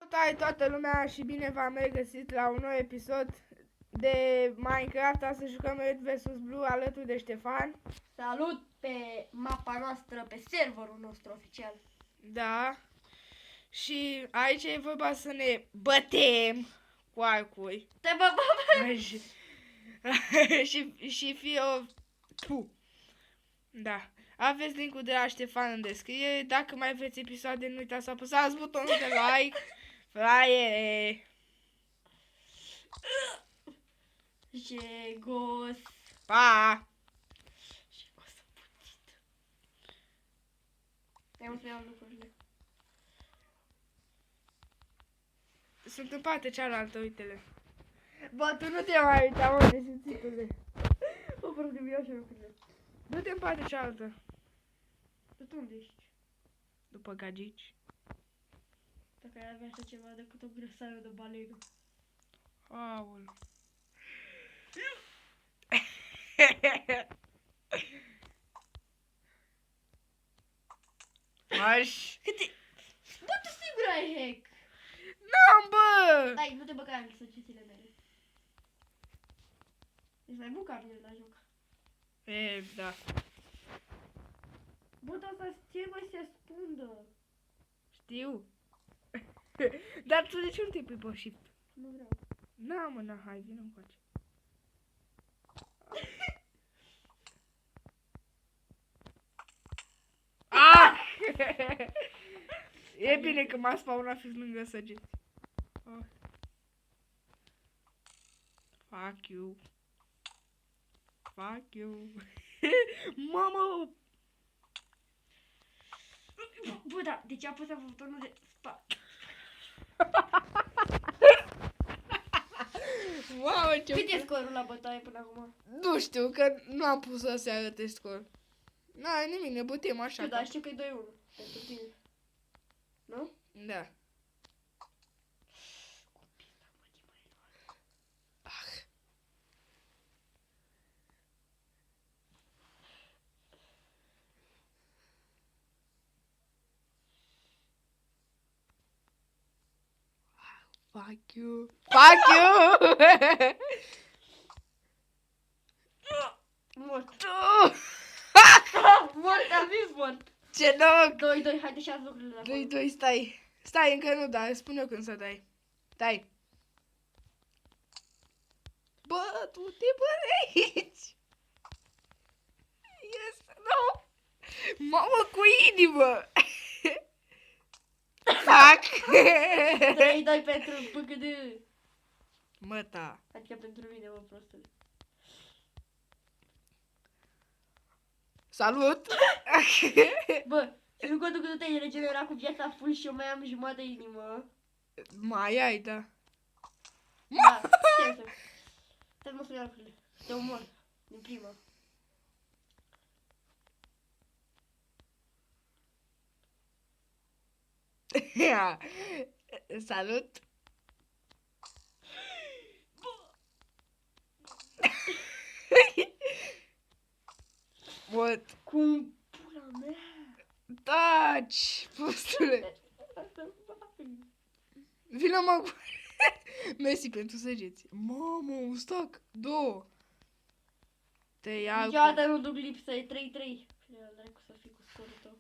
Salutare toată lumea și bine v-am regăsit la un nou episod de Minecraft. Astăzi jucăm Red vs Blue alături de Ștefan. Salut pe mapa noastră, pe serverul nostru oficial. Da. Și aici e vorba să ne bătem cu arcuri. Te băbă! și fie o... Puh. Da. Aveți linkul de la Ștefan în descriere. Dacă mai vreți episoade, nu uitați să apăsați butonul de like. Fraiere! Jegos! Pa! Jegos putit. Eu să iau lucrurile. Sunt în partea cealaltă, uite-le. Bă, tu nu te mai uita, mă, nesimțitule. O, frate, mi iau și lucrurile. Du-te în partea cealaltă. Tu unde ești? După gagici. Dacă ai avea așa ceva decât o grăsare de balenă. Aul. Marș. Câte... Bă, tu sigur ai hack! N-am, bă! Dai, nu te băga în săgețile mele. Ești mai bun ca mine la joc. E, da. Bă, dar asta ce mai se ascundă? Știu. Dar tu de ce nu te pui pe shift? Nu vreau. Na, mă, na, hai, vină încoace. Ah! E bine că m-a spawnat fix lângă săgeți. Oh. Fuck you. Fuck you. Mamă! Bă, da, de ce a pus butonul de spa? Mamă, ce... Cât e scorul la bătaie până acum? Nu știu, că nu am pus să se arăte scor. N-ai nimic, ne bătem așa. Știu, dar știu că e 2-1 pentru tine. Nu? Da. Ah. Fuck you. Fuck you! Mort. Tu! Mort, am zis mort. Ce noroc! 2-2, haide și azi lucrurile la acolo. 2-2, stai. Stai, încă nu dai, spune eu când să dai. Dai. Bă, tu te bă aici! Yes, no! Mamă, cu inimă! Fuck! 3-2 pentru PGD. Mă, ta. Adică pentru mine, mă, prostule. Salut! Bă, și nu contul că tu te-ai regenerat cu viața full și eu mai am jumătate de inimă. Mai ai, da. Da, stai să mă spune lucrurile. Te omor, din prima. Salut! What? Cum pula mea? Taci, postule! Vino mă cu... Mersi pentru săgeți. Mamă, un stack, două. Te iau. Niciodată nu duc lipsă, e 3-3. Fii dracu să fii cu scorul tău.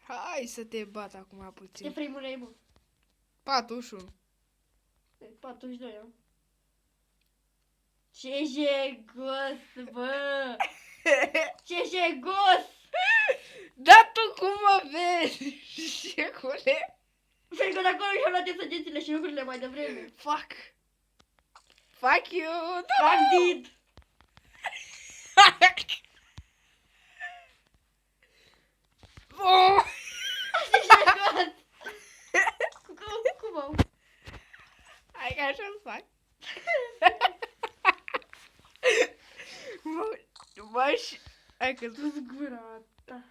Hai să te bat acum Ce puțin. frame-uri ai, mă? 41. E 42, am. Ce jegos, bă! Ce jegos! Dar tu cum mă vezi, șecule? Pentru că de acolo și-au luat săgețile și lucrurile mai devreme. Fuck. Fuck you. Fuck did! Oh. Ce jegos! Cum au? Hai că așa-ți fac. Mă, și... Hai că... Du-ți gura ta.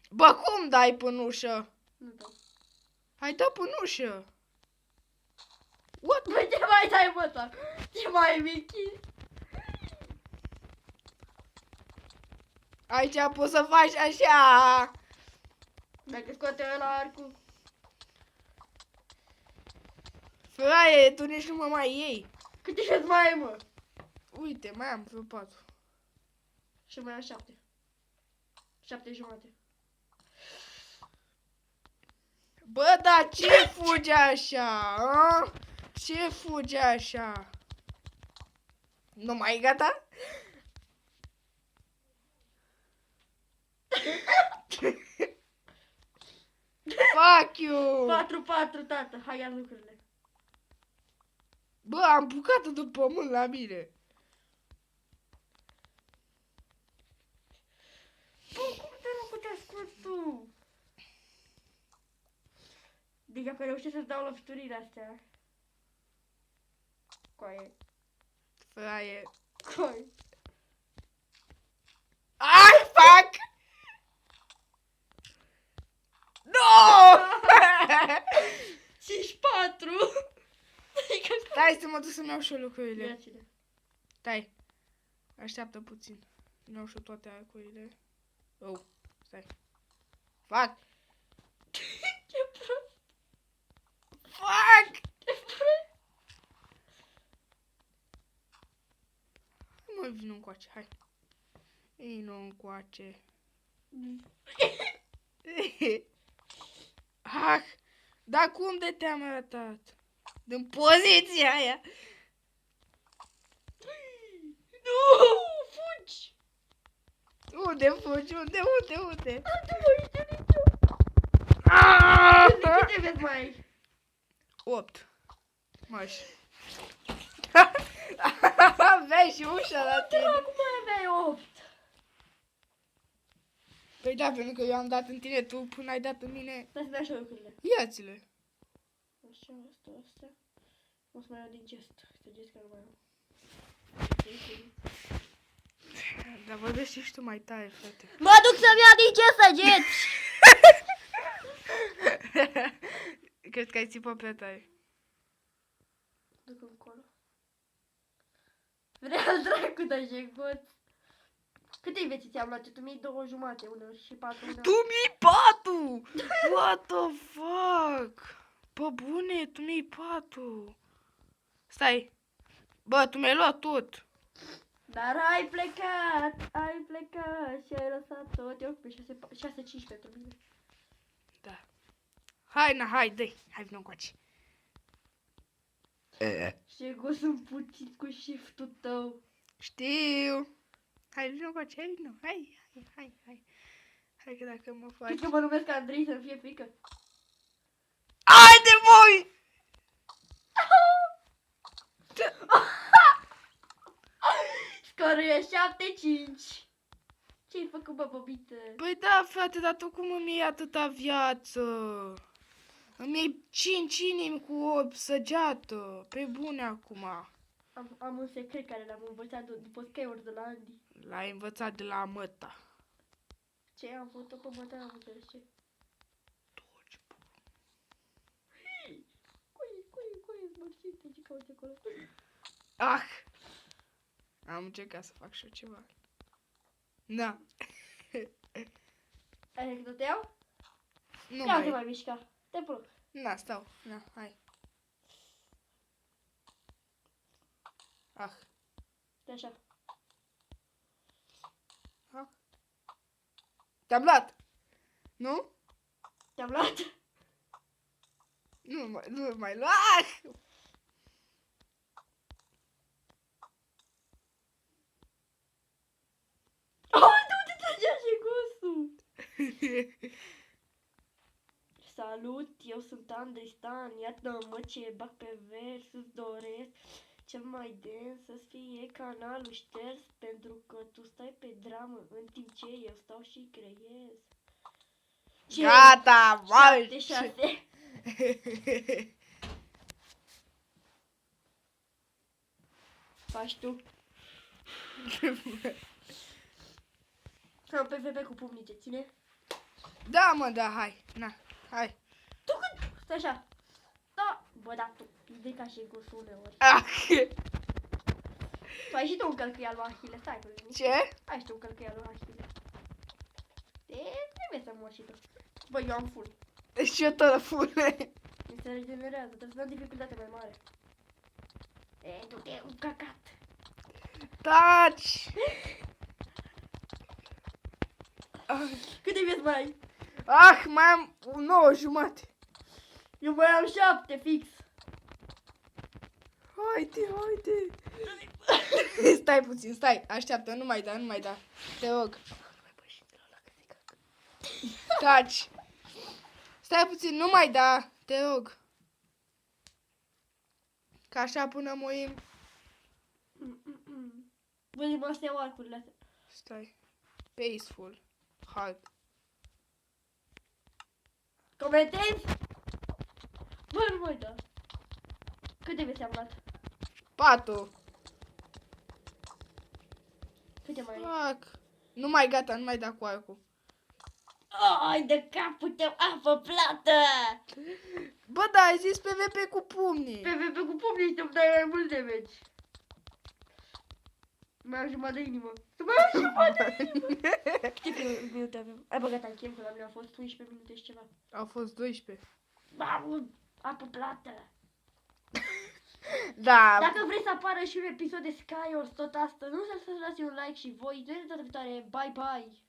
Bă, cum dai până ușă? Nu dau. Hai, dă până ușă. What? Băi, ce mai dai, bă, ta? Ce mai michi? Aici poți să faci așa. Dacă scoate ăla arcul. Fraie, tu nici nu mă mai iei. Câte șanse mai ai, mă? Uite, mai am vreo 4. Și mai am 7. 7 jumate. Bă, dar ce fugi așa? A? Ce fugi așa? Nu mai e gata? Fuck you! 4-4, tată. Hai ia lucrurile. Bă, am bucată de pământ la mine. Bă, cum te nu putea ascult tu? Adică pe reușesc să-ți dau loviturile astea. Coaie. Fraie. Coaie. Ai, fuck! No! 5-4. Stai să mă duc să-mi iau și eu lucrurile. Ia-ți-le. Stai. Așteaptă puțin. Nu iau și eu toate arcurile. Oh, stai. Fuck! Ce prost. Fuck! Ce prost. Mă, vin încoace, hai. Vino încoace. Ah! Dar cum de te-am arătat? Din poziția aia. Nu, fugi. Unde fugi? Unde? Nu te mă uite nicio. Ah! Câte vezi mai ai? 8. Maș. Aveai și ușa la tine. Acum mai aveai 8. Păi da, pentru că eu am dat în tine, tu până ai dat în mine. Stai să-mi iau și eu lucrurile. Ia-ți-le. Așa, asta. O să mai iau din gest. Să gest că nu mai am. Dar vorbește și tu mai tare, frate. Mă duc să-mi iau din gest săgeți! Cred că ai țipat prea tare. Duc încolo. Vreau dracu de jegoț. Câte vieți ți-am luat? Tu mi-ai 2 jumate, 1 și 4. Tu mi-ai 4! What the fuck? Bă, bune, tu mi-ai 4. Stai. Bă, tu mi-ai luat tot. Dar ai plecat și ai lăsat tot. Eu pe 6-5 pentru mine. Da. Hai, na, hai, dă-i. Hai, vină încoace. Jegoț sunt puțin cu shift-ul tău. Știu. Hai, vină încoace, hai, vină. Hai. Hai că dacă mă faci... Știi că mă numesc Andrei să-mi fie frică? Haide, voi! Scorul e 7-5. Ce-ai făcut, bă, băbită? Păi da, frate, dar tu cum îmi iei atâta viață? Îmi iei 5 inimi cu o săgeată. Pe bune acum. Am un secret care l-am învățat după Skyward de la Andy. L-ai învățat de la măta. Ce am făcut-o pe măta, am înțeles ce. Cui, zbărcite, ce cauți acolo? Ah! Am încercat să fac și eu ceva. Da. Ai că te iau? Nu Ia te mai. mai mișca. Te plăc. Na, stau. Na, hai. Ah. Stai așa. Ah. Te-am luat. Nu? Te-am luat? Nu mai luat. Oh, nu te tragea și gustul! Salut, eu sunt Andrei Stan, iată-mă ce bag pe vers, îți doresc cel mai dens să fie canalul șters, pentru că tu stai pe dramă în timp ce eu stau și creez. Gata, mai. 7-6. Faci tu. Am PvP cu pumnice, ține? Da, mă, da, hai. Na, hai. Tu cât? Stai așa. Da. Bă, da, tu. De ca și gusul uneori. Ah. Tu ai și tu un călcâial lui Achille, stai cu mine. Ce? Ai și tu un călcâial lui Achille. Trebuie să mori și tu. Băi, eu am full. Deci eu tot full. Mi se regenerează, trebuie să dăm dificultate mai mare. E, du-te, un cacat. Taci! Câte vieți mai ai? Ah, mai am 9 jumate. Eu mai am 7 fix. Haide. Stai puțin, stai. Așteaptă, nu mai da. Te rog. Taci. Stai puțin, nu mai da. Te rog. Ca așa până murim. Băi, mă astea arcurile astea. Stai. Peaceful. Hard. Comentezi? Bă, nu mai da. Câte vieți am luat? 4. Câte mai ai? Fuck. Nu mai gata, nu mai da cu arcul. Ai de capul tău, apă plată! Bă, da, ai zis PvP cu pumnii. PvP cu pumnii să-mi dai mai mult damage. Mai am jumătate de inimă. Mai am jumătate de inimă. Câte minute avem? Ai băgat în chem, că la mine au fost 11 minute și ceva. Au fost 12. Mamă, apă plată! Da. Dacă vrei să apară și un episod de Skywars tot asta, nu să lăsați un like și voi. Ne vedem data viitoare. Bye, bye!